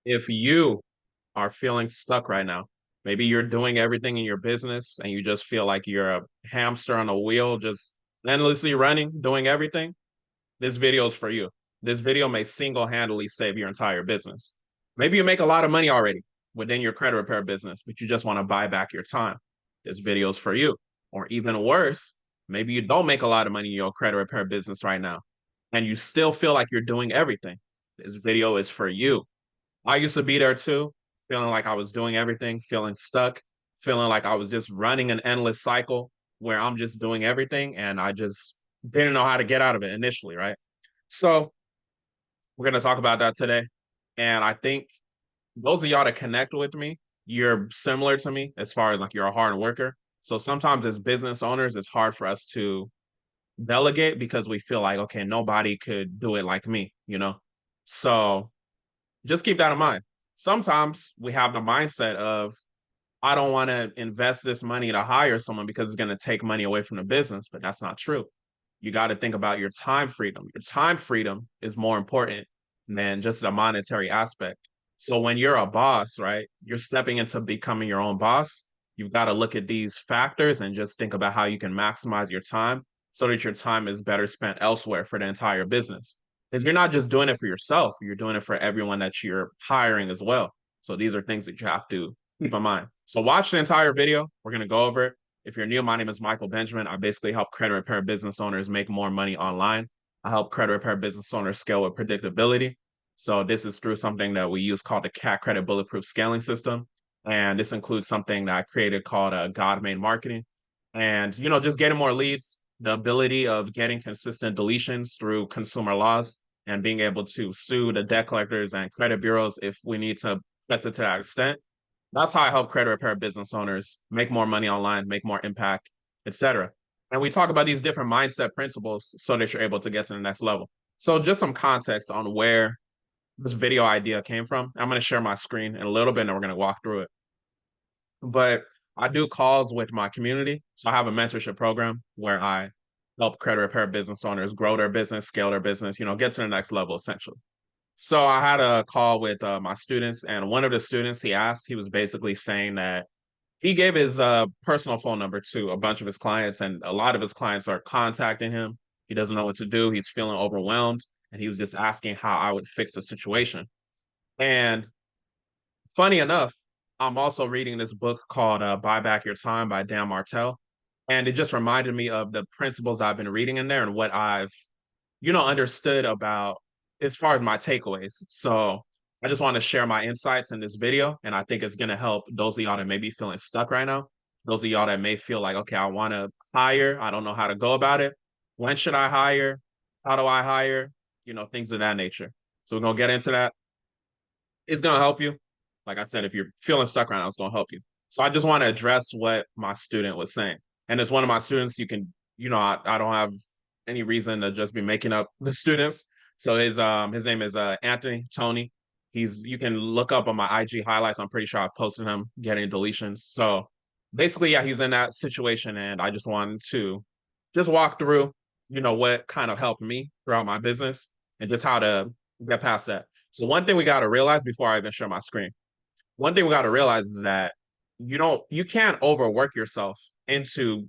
If you are feeling stuck right now, maybe you're doing everything in your business and you just feel like you're a hamster on a wheel, just endlessly running, doing everything, this video is for you. This video may single-handedly save your entire business. Maybe you make a lot of money already within your credit repair business, but you just want to buy back your time. This video is for you. Or even worse, maybe you don't make a lot of money in your credit repair business right now, and you still feel like you're doing everything. This video is for you. I used to be there too, feeling like I was doing everything, feeling stuck, feeling like I was just running an endless cycle where I'm just doing everything and I just didn't know how to get out of it initially, right? So we're going to talk about that today. And I think those of y'all that connect with me, you're similar to me as far as like you're a hard worker. So sometimes as business owners, it's hard for us to delegate because we feel like, okay, nobody could do it like me, you know? So just keep that in mind. Sometimes we have the mindset of, I don't want to invest this money to hire someone because it's going to take money away from the business, but that's not true. You got to think about your time freedom. Your time freedom is more important than just the monetary aspect. So when you're a boss, right, you're stepping into becoming your own boss. You've got to look at these factors and just think about how you can maximize your time so that your time is better spent elsewhere for the entire business. Because you're not just doing it for yourself, you're doing it for everyone that you're hiring as well. So these are things that you have to keep in mind. So watch the entire video. We're going to go over it. If you're new, my name is Michael Benjamin. I basically help credit repair business owners make more money online. I help credit repair business owners scale with predictability. So this is through something that we use called the CAT Credit Bulletproof Scaling System. And this includes something that I created called God-Made Marketing. And, just getting more leads, the ability of getting consistent deletions through consumer laws and being able to sue the debt collectors and credit bureaus if we need to press it to that extent. That's how I help credit repair business owners make more money online, make more impact, etc. And we talk about these different mindset principles so that you're able to get to the next level. So just some context on where this video idea came from. I'm going to share my screen in a little bit and we're going to walk through it. But I do calls with my community. So I have a mentorship program where I help credit repair business owners grow their business, scale their business, get to the next level essentially. So I had a call with my students, and one of the students he was basically saying that he gave his personal phone number to a bunch of his clients, and a lot of his clients are contacting him. He doesn't know what to do. He's feeling overwhelmed, and he was just asking how I would fix the situation. And funny enough, I'm also reading this book called Buy Back Your Time by Dan Martell. And it just reminded me of the principles I've been reading in there and what I've understood about as far as my takeaways. So I just want to share my insights in this video. And I think it's going to help those of y'all that may be feeling stuck right now. Those of y'all that may feel like, okay, I want to hire. I don't know how to go about it. When should I hire? How do I hire? Things of that nature. So we're going to get into that. It's going to help you. Like I said, if you're feeling stuck right now, it's going to help you. So I just want to address what my student was saying. And as one of my students, you can, I don't have any reason to just be making up the students. So his name is Anthony Tony. You can look up on my IG highlights. I'm pretty sure I've posted him getting deletions. So basically, yeah, he's in that situation, and I just wanted to just walk through, what kind of helped me throughout my business and just how to get past that. So one thing we got to realize before I even share my screen, one thing we got to realize is that you can't overwork yourself into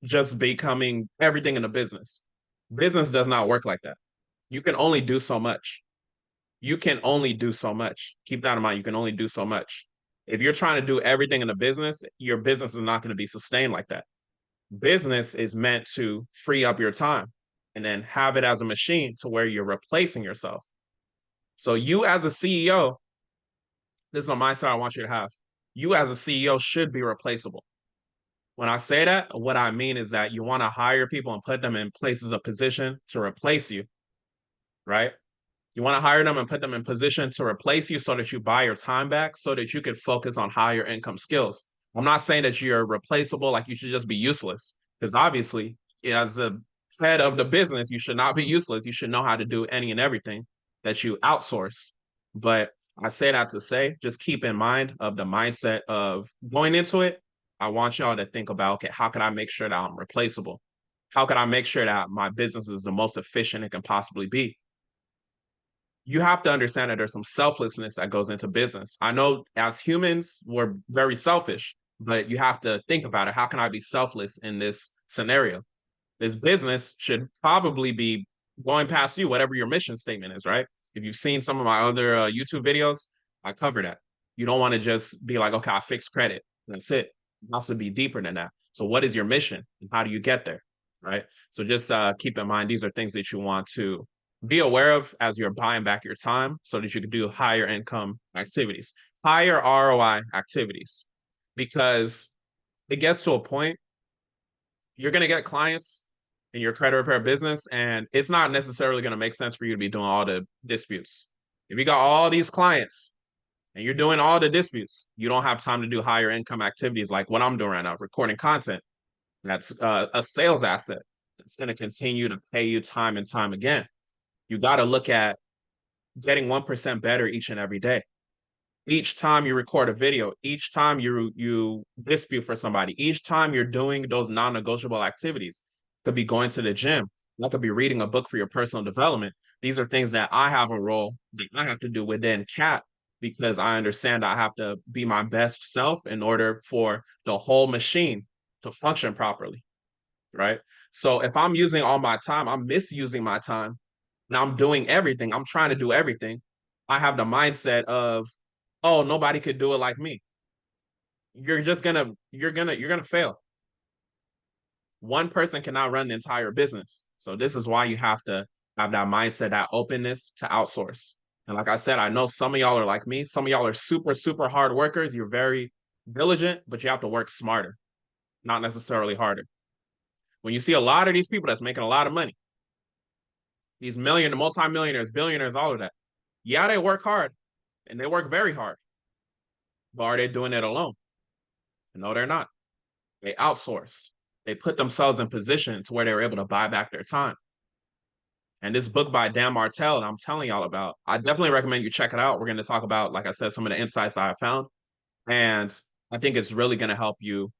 just becoming everything in the business. Business does not work like that. You can only do so much. You can only do so much. Keep that in mind. You can only do so much. If you're trying to do everything in the business, your business is not going to be sustained like that. Business is meant to free up your time and then have it as a machine to where you're replacing yourself. So you as a CEO, this is a mindset I want you to have. You as a CEO should be replaceable. When I say that, what I mean is that you want to hire people and put them in places of position to replace you, right? You want to hire them and put them in position to replace you so that you buy your time back so that you can focus on higher income skills. I'm not saying that you're replaceable, like you should just be useless, because obviously, as a head of the business, you should not be useless. You should know how to do any and everything that you outsource. But I say that to say, just keep in mind of the mindset of going into it. I want y'all to think about, okay, how can I make sure that I'm replaceable? How can I make sure that my business is the most efficient it can possibly be? you have to understand that there's some selflessness that goes into business. I know as humans, we're very selfish, but you have to think about it. How can I be selfless in this scenario? This business should probably be going past you, whatever your mission statement is, right? If you've seen some of my other YouTube videos, I cover that. You don't want to just be like, okay, I fixed credit. That's it. It has to be deeper than that. So what is your mission and how do you get there, right? So just keep in mind, these are things that you want to be aware of as you're buying back your time so that you can do higher income activities, higher ROI activities, because it gets to a point you're going to get clients in your credit repair business, and it's not necessarily going to make sense for you to be doing all the disputes. If you got all these clients and you're doing all the disputes, you don't have time to do higher income activities like what I'm doing right now, recording content. That's a sales asset. It's going to continue to pay you time and time again. You got to look at getting 1% better each and every day. Each time you record a video, each time you dispute for somebody, each time you're doing those non-negotiable activities, could be going to the gym, that could be reading a book for your personal development. These are things that I have a role that I have to do within CAT because I understand I have to be my best self in order for the whole machine to function properly, right? So if I'm using all my time, I'm misusing my time. Now I'm doing everything. I'm trying to do everything. I have the mindset of, oh, nobody could do it like me. You're gonna fail. One person cannot run the entire business. So this is why you have to have that mindset, that openness to outsource. And like I said, I know some of y'all are like me. Some of y'all are super, super hard workers. You're very diligent, but you have to work smarter, not necessarily harder. When you see a lot of these people that's making a lot of money, these multimillionaires, billionaires, all of that, yeah, they work hard and they work very hard. But are they doing it alone? No, they're not. They outsourced. They put themselves in position to where they were able to buy back their time. And this book by Dan Martell that I'm telling y'all about, I definitely recommend you check it out. We're going to talk about, like I said, some of the insights I have found. And I think it's really going to help you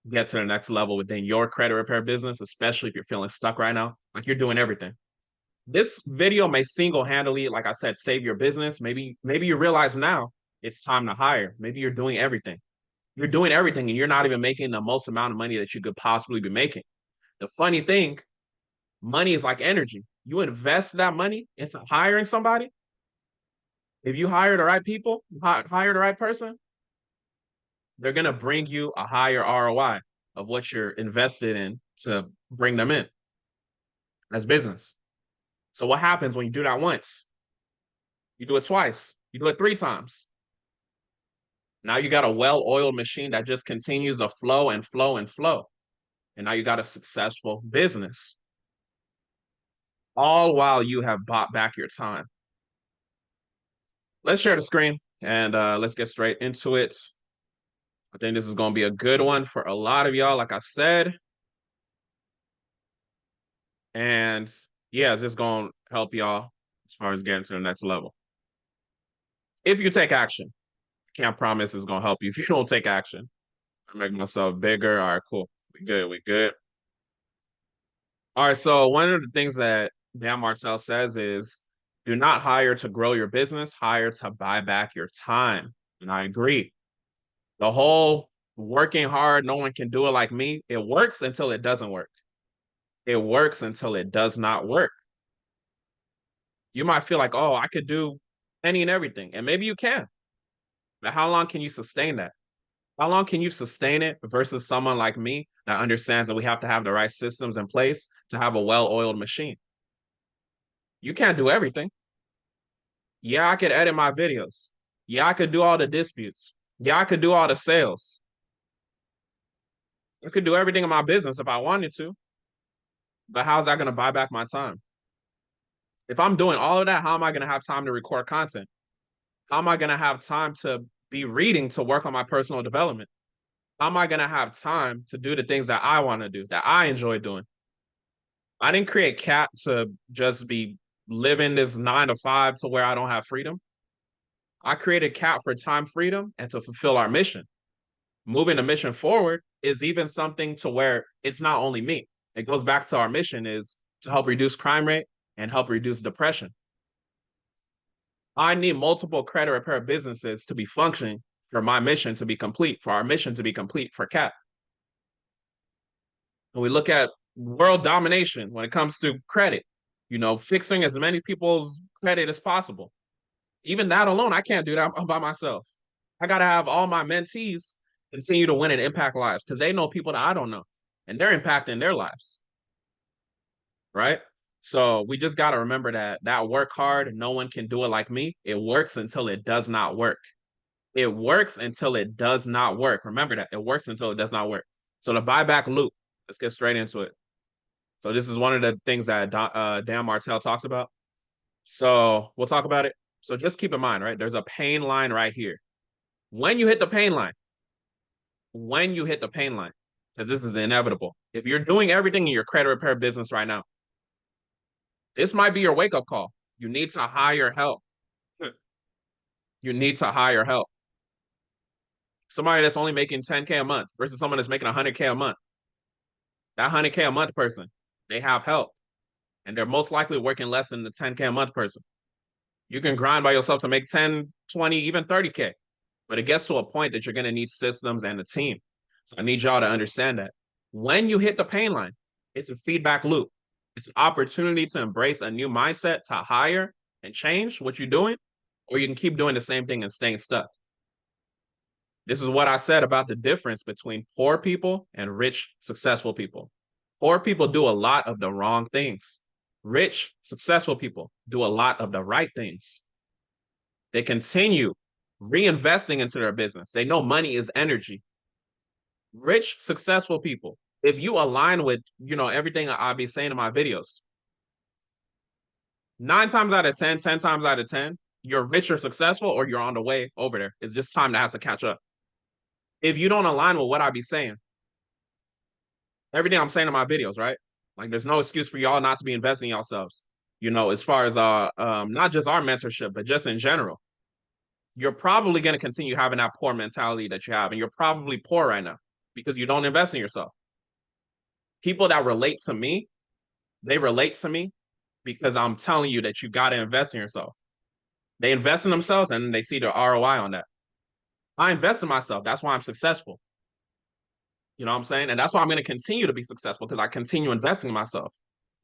get to the next level within your credit repair business, especially if you're feeling stuck right now. Like you're doing everything. This video may single-handedly, like I said, save your business. Maybe you realize now it's time to hire. Maybe you're doing everything. You're doing everything and you're not even making the most amount of money that you could possibly be making. The funny thing, money is like energy. You invest that money into hiring somebody. If you hire the right people, hire the right person, they're going to bring you a higher ROI of what you're invested in to bring them in as business. So what happens when you do that once? You do it twice. You do it 3 times. Now you got a well-oiled machine that just continues to flow and flow and flow. And now you got a successful business. All while you have bought back your time. Let's share the screen and let's get straight into it. I think this is going to be a good one for a lot of y'all, like I said. And yeah, it's just going to help y'all as far as getting to the next level. If you take action, can't promise it's going to help you if you don't take action. I make myself bigger. All right, cool. We good. We good. All right, so one of the things that Dan Martell says is do not hire to grow your business, hire to buy back your time. And I agree. The whole working hard, no one can do it like me, it works until it doesn't work. It works until it does not work. You might feel like, oh, I could do any and everything. And maybe you can. But how long can you sustain that? How long can you sustain it versus someone like me that understands that we have to have the right systems in place to have a well-oiled machine? You can't do everything. Yeah, I could edit my videos. Yeah, I could do all the disputes. Yeah, I could do all the sales. I could do everything in my business if I wanted to. But how's that going to buy back my time? If I'm doing all of that, how am I going to have time to record content? How am I going to have time to be reading to work on my personal development? How am I going to have time to do the things that I want to do, that I enjoy doing? I didn't create CAT to just be living this 9 to 5 to where I don't have freedom. I created CAT for time freedom and to fulfill our mission. Moving the mission forward is even something to where it's not only me. It goes back to our mission is to help reduce crime rate and help reduce depression. I need multiple credit repair businesses to be functioning for my mission to be complete, for our mission to be complete for CAP. And we look at world domination when it comes to credit, fixing as many people's credit as possible. Even that alone, I can't do that by myself. I got to have all my mentees continue to win and impact lives because they know people that I don't know and they're impacting their lives. Right. So we just got to remember that work hard, no one can do it like me. It works until it does not work. It works until it does not work. Remember that. It works until it does not work. So the buyback loop, let's get straight into it. So this is one of the things that Dan Martell talks about. So we'll talk about it. So just keep in mind, right? There's a pain line right here. When you hit the pain line, because this is inevitable. If you're doing everything in your credit repair business right now, this might be your wake-up call. You need to hire help. You need to hire help. Somebody that's only making 10K a month versus someone that's making 100K a month. That 100K a month person, they have help. And they're most likely working less than the 10K a month person. You can grind by yourself to make 10, 20, even 30K. But it gets to a point that you're going to need systems and a team. So I need y'all to understand that. When you hit the pain line, it's a feedback loop. It's an opportunity to embrace a new mindset, to hire and change what you're doing, or you can keep doing the same thing and staying stuck. This is what I said about the difference between poor people and rich, successful people. Poor people do a lot of the wrong things. Rich, successful people do a lot of the right things. They continue reinvesting into their business. They know money is energy. Rich, successful people, if you align with, everything I'll be saying in my videos, 9 times out of 10, 10 times out of 10, you're rich or successful or you're on the way over there. It's just time that has to catch up. If you don't align with what I be saying, everything I'm saying in my videos, right? Like there's no excuse for y'all not to be investing in yourselves. As far as not just our mentorship, but just in general. You're probably going to continue having that poor mentality that you have, and you're probably poor right now because you don't invest in yourself. People that relate to me, they relate to me because I'm telling you that you got to invest in yourself. They invest in themselves and they see the ROI on that. I invest in myself. That's why I'm successful. You know what I'm saying? And that's why I'm going to continue to be successful because I continue investing in myself.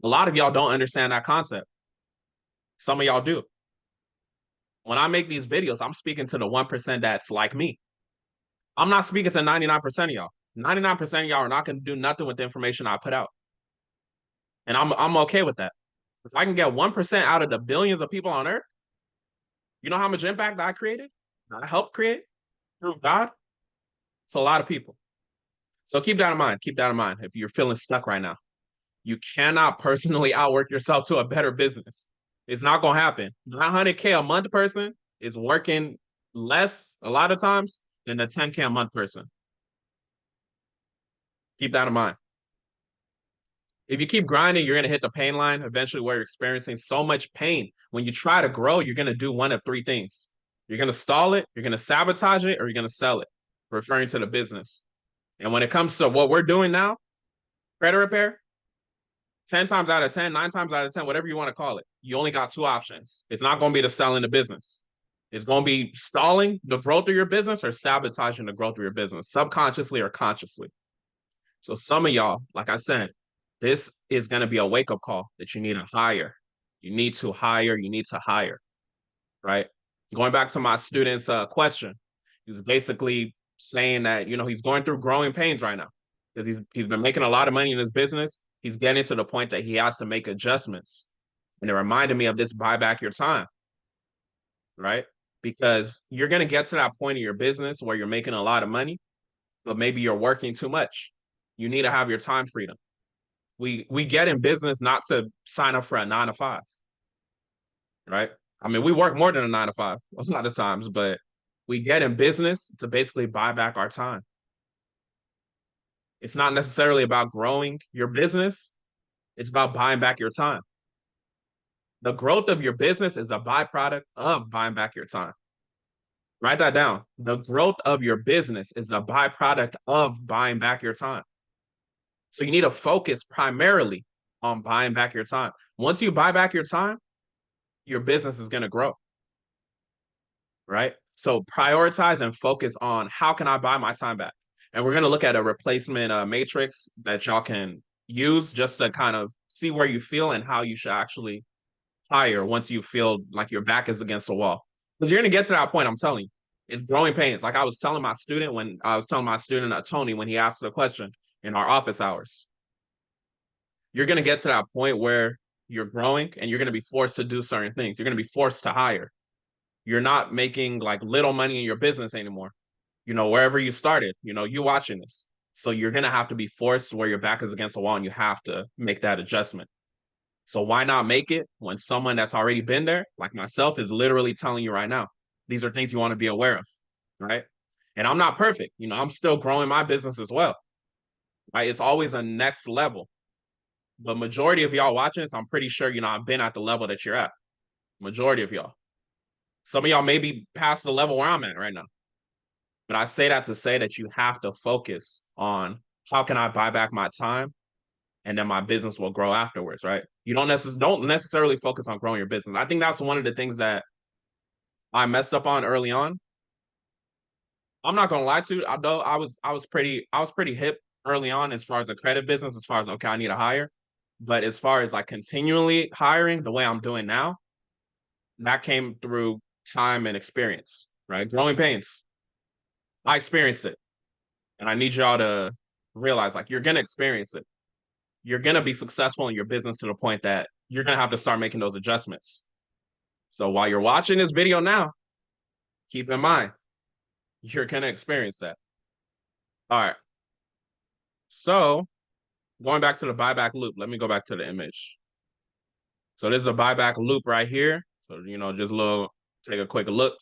A lot of y'all don't understand that concept. Some of y'all do. When I make these videos, I'm speaking to the 1% that's like me. I'm not speaking to 99% of y'all. 99% of y'all are not going to do nothing with the information I put out. And I'm okay with that. If I can get 1% out of the billions of people on earth, you know how much impact I created? I helped create through God? It's a lot of people. So keep that in mind. Keep that in mind. If you're feeling stuck right now, you cannot personally outwork yourself to a better business. It's not going to happen. 900K a month person is working less a lot of times than the 10K a month person. Keep that in mind. If you keep grinding, you're going to hit the pain line eventually where you're experiencing so much pain. When you try to grow, you're going to do one of 3 things. You're going to stall it, you're going to sabotage it, or you're going to sell it, referring to the business. And when it comes to what we're doing now, credit repair, 10 times out of 10, 9 times out of 10, whatever you want to call it, you only got 2 options. It's not going to be to sell in the business. It's going to be stalling the growth of your business or sabotaging the growth of your business, subconsciously or consciously. So some of y'all, like I said, this is going to be a wake-up call that you need to hire. You need to hire. You need to hire, right? Going back to my student's question, he's basically saying that, he's going through growing pains right now because he's been making a lot of money in his business. He's getting to the point that he has to make adjustments. And it reminded me of this buy back your time, right? Because you're going to get to that point in your business where you're making a lot of money, but maybe you're working too much. You need to have your time freedom. We get in business not to sign up for a 9 to 5, right? I mean, we work more than a 9 to 5 a lot of times, but we get in business to basically buy back our time. It's not necessarily about growing your business. It's about buying back your time. The growth of your business is a byproduct of buying back your time. Write that down. The growth of your business is a byproduct of buying back your time. So you need to focus primarily on buying back your time. Once you buy back your time, your business is going to grow. right? So prioritize and focus on how can I buy my time back? And we're going to look at a replacement matrix that y'all can use just to kind of see where you feel and how you should actually hire once you feel like your back is against the wall. Because you're going to get to that point, I'm telling you. It's growing pains. Like I was telling my student Tony, when he asked the question in our office hours, you're going to get to that point where you're growing and you're going to be forced to do certain things. You're going to be forced to hire. You're not making like little money in your business anymore. Wherever you started, you watching this. So you're going to have to be forced where your back is against the wall and you have to make that adjustment. So why not make it when someone that's already been there, like myself, is literally telling you right now, these are things you want to be aware of, right? And I'm not perfect. I'm still growing my business as well, right? It's always a next level. But majority of y'all watching this, I'm pretty sure, I've been at the level that you're at. Majority of y'all. Some of y'all may be past the level where I'm at right now. But I say that to say that you have to focus on how can I buy back my time, and then my business will grow afterwards, right? You don't necessarily focus on growing your business. I think that's one of the things that I messed up on early on. I'm not gonna lie to you, although I was pretty hip early on as far as the credit business, as far as okay, I need to hire. But as far as like continually hiring the way I'm doing now, that came through time and experience, right? Growing pains. I experienced it. And I need y'all to realize like you're gonna experience it. You're gonna be successful in your business to the point that you're gonna have to start making those adjustments. So while you're watching this video now, keep in mind, you're gonna experience that. All right. So going back to the buyback loop, let me go back to the image. So this is a buyback loop right here. So, just take a quick look.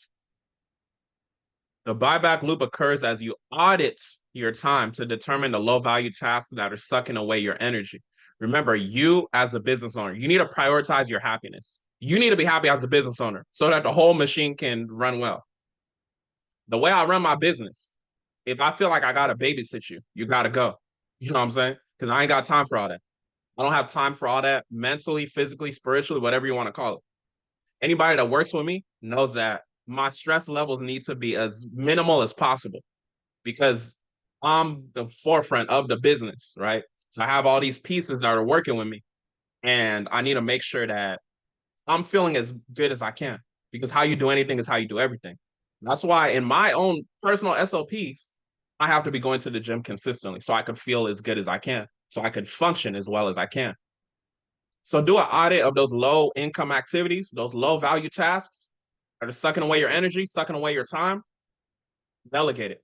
The buyback loop occurs as you audit your time to determine the low value tasks that are sucking away your energy. Remember, you as a business owner, you need to prioritize your happiness. You need to be happy as a business owner so that the whole machine can run well. The way I run my business, if I feel like I got to babysit you, you got to go. You know what I'm saying? Because I ain't got time for all that. I don't have time for all that mentally, physically, spiritually, whatever you want to call it. Anybody that works with me knows that my stress levels need to be as minimal as possible because I'm the forefront of the business, right? So I have all these pieces that are working with me, and I need to make sure that I'm feeling as good as I can because how you do anything is how you do everything. That's why in my own personal SOPs, I have to be going to the gym consistently so I can feel as good as I can, so I can function as well as I can. So do an audit of those low income activities, those low value tasks that are sucking away your energy, sucking away your time. Delegate it.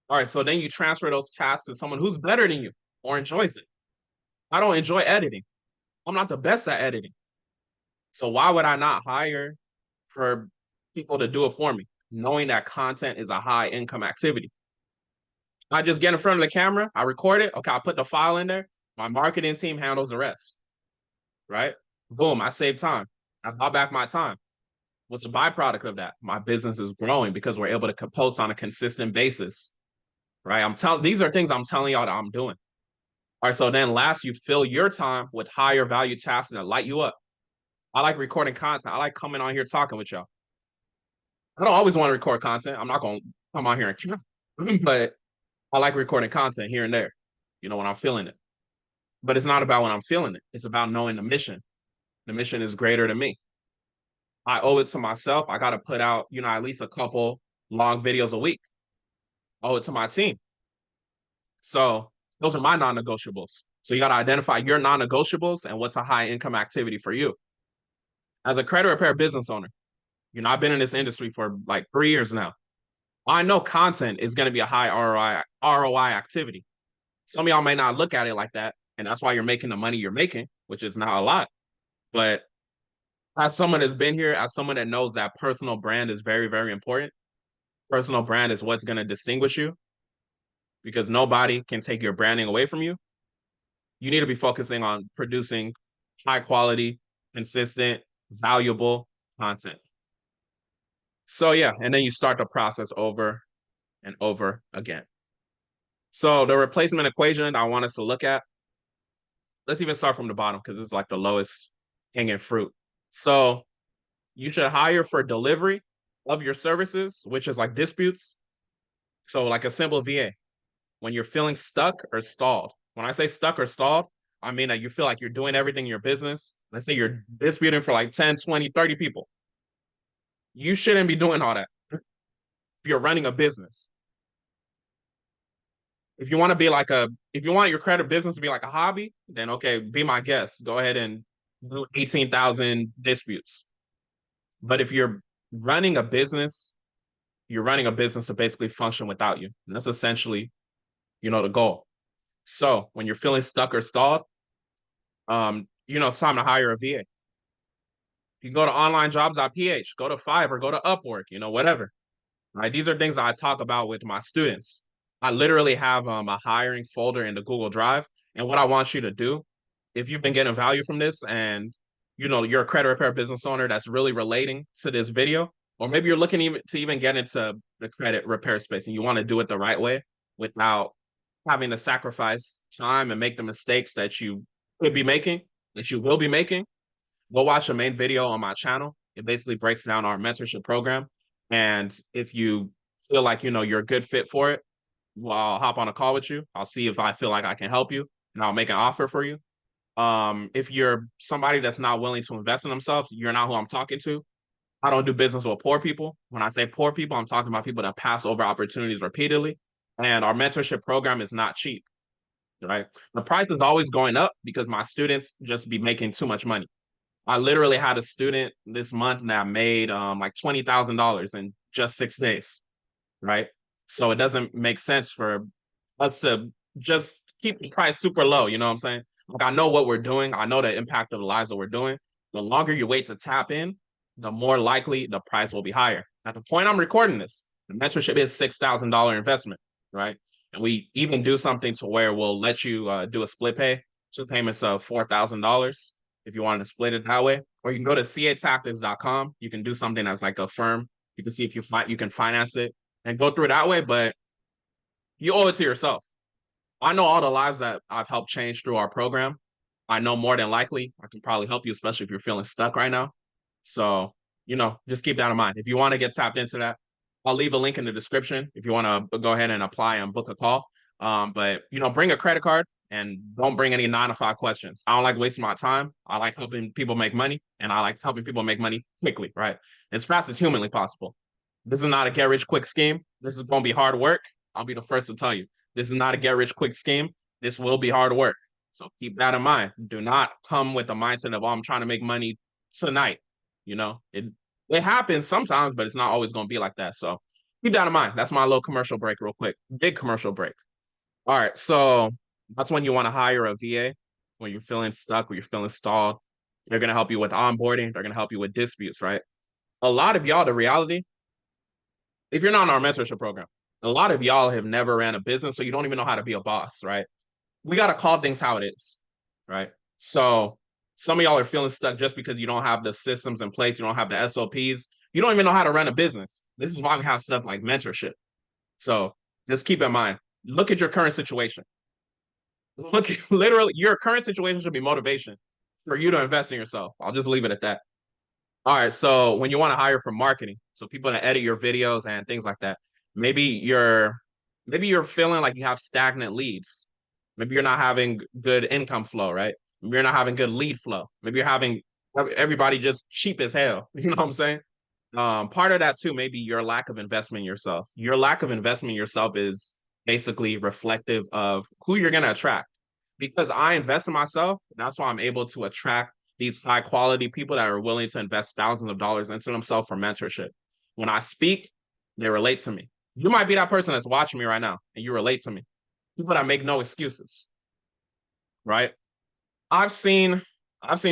All right, so then you transfer those tasks to someone who's better than you or enjoys it. I don't enjoy editing. I'm not the best at editing. So why would I not hire for people to do it for me, knowing that content is a high income activity? I just get in front of the camera, I record it. Okay, I put the file in there. My marketing team handles the rest, right? Boom, I save time. I bought back my time. What's a byproduct of that? My business is growing because we're able to post on a consistent basis, right? These are things I'm telling y'all that I'm doing. All right, so then last, you fill your time with higher value tasks that light you up. I like recording content. I like coming on here talking with y'all. I don't always want to record content. I'm not going to come on here and but I like recording content here and there, when I'm feeling it. But it's not about when I'm feeling it. It's about knowing the mission. The mission is greater than me. I owe it to myself. I got to put out, at least a couple long videos a week. I owe it to my team. So those are my non-negotiables. So you got to identify your non-negotiables and what's a high income activity for you. As a credit repair business owner, I've been in this industry for like 3 years now. I know content is going to be a high ROI activity. Some of y'all may not look at it like that, and that's why you're making the money you're making, which is not a lot. But as someone that's been here, as someone that knows that personal brand is very, very important, personal brand is what's going to distinguish you because nobody can take your branding away from you. You need to be focusing on producing high quality, consistent, valuable content. So yeah, and then you start the process over and over again. So the replacement equation I want us to look at, let's even start from the bottom because it's like the lowest hanging fruit. So you should hire for delivery of your services, which is like disputes. So like a simple VA, when you're feeling stuck or stalled. When I say stuck or stalled, I mean that you feel like you're doing everything in your business. Let's say you're disputing for like 10, 20, 30 people. You shouldn't be doing all that if you're running a business. If you want to be like if you want your credit business to be like a hobby, then okay, be my guest. Go ahead and do 18,000 disputes. But if you're running a business, you're running a business to basically function without you. And that's essentially, the goal. So when you're feeling stuck or stalled, it's time to hire a VA. You can go to onlinejobs.ph, go to Fiverr, go to Upwork, whatever. Right? These are things I talk about with my students. I literally have a hiring folder in the Google Drive. And what I want you to do, if you've been getting value from this and you're a credit repair business owner that's really relating to this video, or maybe you're looking to get into the credit repair space and you want to do it the right way without having to sacrifice time and make the mistakes that you could be making, that you will be making, go watch a main video on my channel. It basically breaks down our mentorship program. And if you feel like, you're a good fit for it, well, I'll hop on a call with you. I'll see if I feel like I can help you and I'll make an offer for you. If you're somebody that's not willing to invest in themselves, you're not who I'm talking to. I don't do business with poor people. When I say poor people, I'm talking about people that pass over opportunities repeatedly. And our mentorship program is not cheap, right? The price is always going up because my students just be making too much money. I literally had a student this month that made like $20,000 in just 6 days, right? So it doesn't make sense for us to just keep the price super low. You know what I'm saying? Like I know what we're doing. I know the impact of the lives that we're doing. The longer you wait to tap in, the more likely the price will be higher. At the point I'm recording this, the mentorship is $6,000 investment, right? And we even do something to where we'll let you do a split pay, 2 payments of $4,000 if you wanted to split it that way. Or you can go to catactics.com. You can do something that's like a firm. You can see if you can finance it and go through it that way, but you owe it to yourself. I know all the lives that I've helped change through our program. I know more than likely I can probably help you, especially if you're feeling stuck right now. So, just keep that in mind. If you want to get tapped into that, I'll leave a link in the description if you want to go ahead and apply and book a call. But bring a credit card and don't bring any 9 to 5 questions. I don't like wasting my time. I like helping people make money, and I like helping people make money quickly, right? As fast as humanly possible. This is not a get rich quick scheme. This is going to be hard work. I'll be the first to tell you. This is not a get rich quick scheme. This will be hard work. So keep that in mind. Do not come with the mindset of, oh, I'm trying to make money tonight. It happens sometimes, but it's not always going to be like that. So keep that in mind. That's my little commercial break real quick. Big commercial break. All right. So that's when you want to hire a VA, when you're feeling stuck, or you're feeling stalled. They're going to help you with onboarding. They're going to help you with disputes, right? A lot of y'all, the reality, if you're not in our mentorship program, a lot of y'all have never ran a business, so you don't even know how to be a boss, right? We got to call things how it is, right? So some of y'all are feeling stuck just because you don't have the systems in place, you don't have the SOPs, you don't even know how to run a business. This is why we have stuff like mentorship. So just keep in mind, look at your current situation. Literally, your current situation should be motivation for you to invest in yourself. I'll just leave it at that. All right. So when you want to hire for marketing, so people to edit your videos and things like that, maybe you're feeling like you have stagnant leads. Maybe you're not having good income flow, right? Maybe you're not having good lead flow. Maybe you're having everybody just cheap as hell. You know what I'm saying? Part of that too, maybe your lack of investment in yourself. Your lack of investment in yourself is basically reflective of who you're going to attract. Because I invest in myself, that's why I'm able to attract these high quality people that are willing to invest thousands of dollars into themselves for mentorship. When I speak, they relate to me. You might be that person that's watching me right now and you relate to me. People that make no excuses, right? I've seen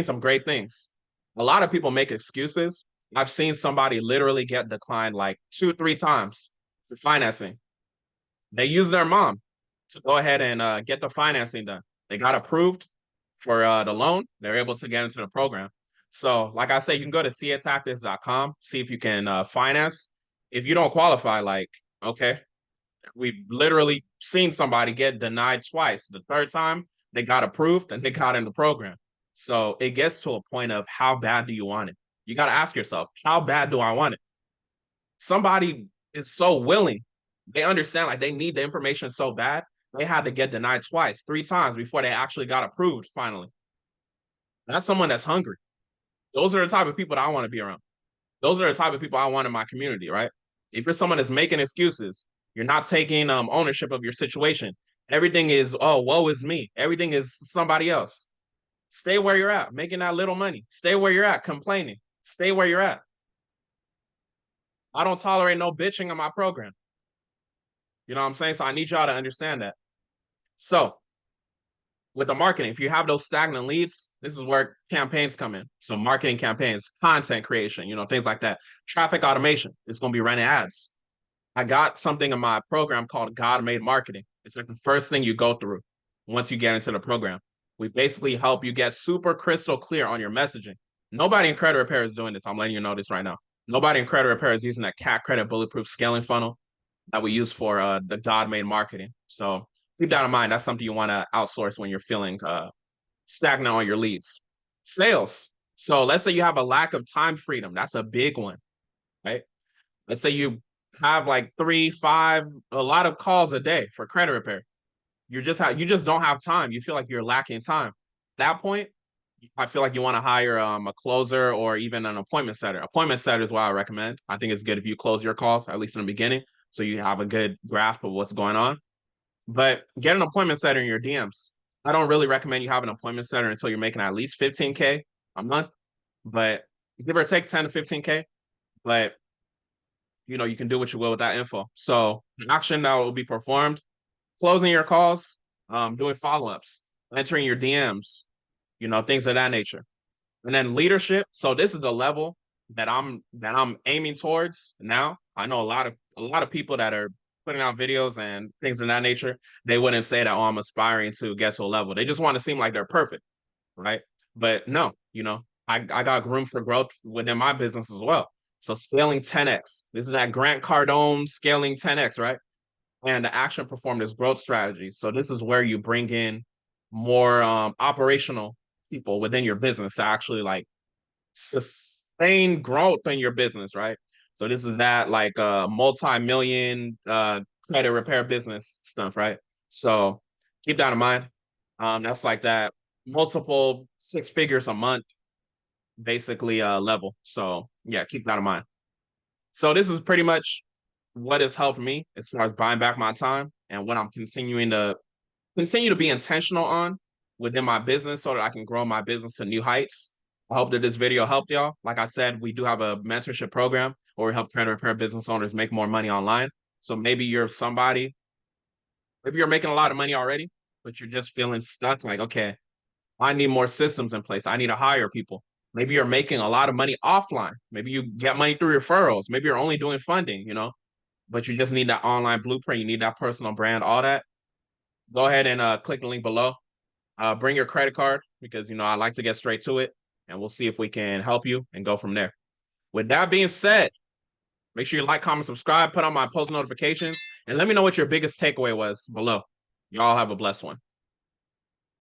some great things. A lot of people make excuses. I've seen somebody literally get declined like 2, 3 times for financing. They use their mom to go ahead and get the financing done. They got approved for the loan. They're able to get into the program. So, like I said, you can go to catactics.com, see if you can finance. If you don't qualify, like, okay, we've literally seen somebody get denied twice. The third time, they got approved and they got in the program. So it gets to a point of how bad do you want it? You got to ask yourself, how bad do I want it? somebody is so willing, they understand like they need the information so bad, they had to get denied twice, 3 times before they actually got approved finally. That's someone that's hungry. Those are the type of people that I want to be around. Those are the type of people I want in my community, right? If you're someone that's making excuses, you're not taking ownership of your situation. Everything is, oh, woe is me. Everything is somebody else. Stay where you're at, making that little money. Stay where you're at, complaining. Stay where you're at. I don't tolerate no bitching on my program. You know what I'm saying? So I need y'all to understand that. So with the marketing, if you have those stagnant leads, this is where campaigns come in. So marketing campaigns, content creation, things like that. Traffic automation is going to be running ads. I got something in my program called God Made Marketing. It's like the first thing you go through once you get into the program. We basically help you get super crystal clear on your messaging. Nobody in credit repair is doing this. I'm letting you know this right now. Nobody in credit repair is using that CAC credit bulletproof scaling funnel that we use for the God Made Marketing. So keep that in mind. That's something you want to outsource when you're feeling stagnant on your leads. Sales. So let's say you have a lack of time freedom. That's a big one, right? Let's say you have like 3, 5, a lot of calls a day for credit repair. You just don't have time. You feel like you're lacking time. At that point, I feel like you want to hire a closer or even an appointment setter. Appointment setter is what I recommend. I think it's good if you close your calls, at least in the beginning, so you have a good grasp of what's going on. But get an appointment setter in your DMs. I don't really recommend you have an appointment setter until you're making at least 15K a month, but give or take 10 to 15K. But you can do what you will with that info. So the action that will be performed, closing your calls, doing follow-ups, entering your DMs, things of that nature. And then leadership. So this is the level that I'm aiming towards now. I know a lot of people that are putting out videos and things of that nature. They wouldn't say that, oh, I'm aspiring to get to a level. They just want to seem like they're perfect, right? But no, I got room for growth within my business as well. So scaling 10x. This is that Grant Cardone scaling 10x, right? And the action performed is growth strategy. So this is where you bring in more operational people within your business to actually like sustain growth in your business, right? So this is that like multi-million credit repair business stuff, right? So keep that in mind. That's like that multiple 6 figures a month basically level. So yeah, keep that in mind. So this is pretty much what has helped me as far as buying back my time and what I'm continue to be intentional on within my business so that I can grow my business to new heights. I hope that this video helped y'all. Like I said, we do have a mentorship program where we help credit repair business owners make more money online. So maybe you're somebody, maybe you're making a lot of money already, but you're just feeling stuck. Like, okay, I need more systems in place. I need to hire people. Maybe you're making a lot of money offline. Maybe you get money through referrals. Maybe you're only doing funding, but you just need that online blueprint. You need that personal brand, all that. Go ahead and click the link below. Bring your credit card because, I like to get straight to it, and we'll see if we can help you and go from there. With that being said, make sure you like, comment, subscribe, put on my post notifications, and let me know what your biggest takeaway was below. Y'all have a blessed one.